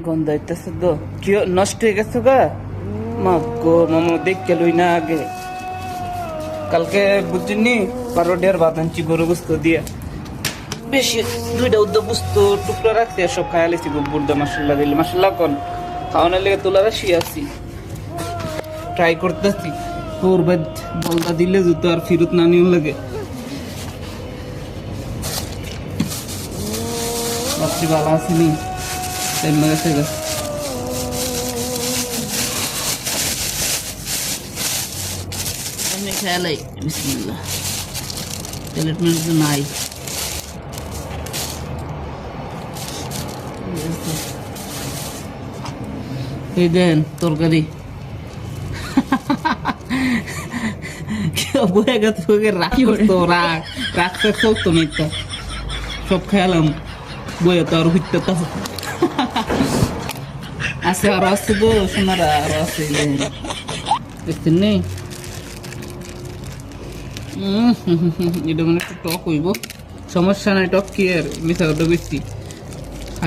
গন্ধ হইতেছে তো কি নষ্ট হয়ে গেছে গা মা গো মামা দেখতে লই না আগে কালকে বুঝিনি 12 ভাত আনছি গরু গোস্ত দিয়ে বেশি 2টা উদ্যোগ গোস্ত টুকরা রাখছি আর সব খাইয়া লেছি বুড়দা মাসাল্লাহ দিলে মাসাল্লাহ কোন খাওয়ানোর লেগে তোলা রাশি আছি ট্রাই করতেছি তোর বাদ বলদা দিলে জুতো আর ফিরত না নিও লাগে রাত্রি ভালো আসেনি টাইম লাগাছে গা আমি খেয়ালাই বিসমিল্লাহ প্লেট মেট তো নাই এই দেন তরকারি বয়ে গেছে রাখি তো রাখতে চলতো না তো সব খেয়ালাম বয়ে তো আর হইতে তো আছে আর আছে তো সোনারা আর আছে দেখছেন নেই এটা মানে একটু টক হইব সমস্যা নাই টক কি আর মিশা কথা বেশি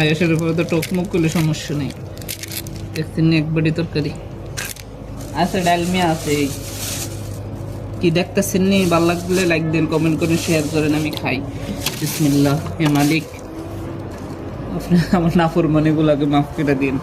আয়াসের উপরে তো টক মুখ করলে সমস্যা নেই দেখছেন এক বাড়ি তরকারি আছে ডালমিয়া আছে কি দেখতেছেন নি ভালো লাগলে লাইক দেন কমেন্ট করে শেয়ার করেন আমি খাই বিসমিল্লাহ হে মালিক আপনি আমার নাফরমানিগুলোকে মাফ করে দিন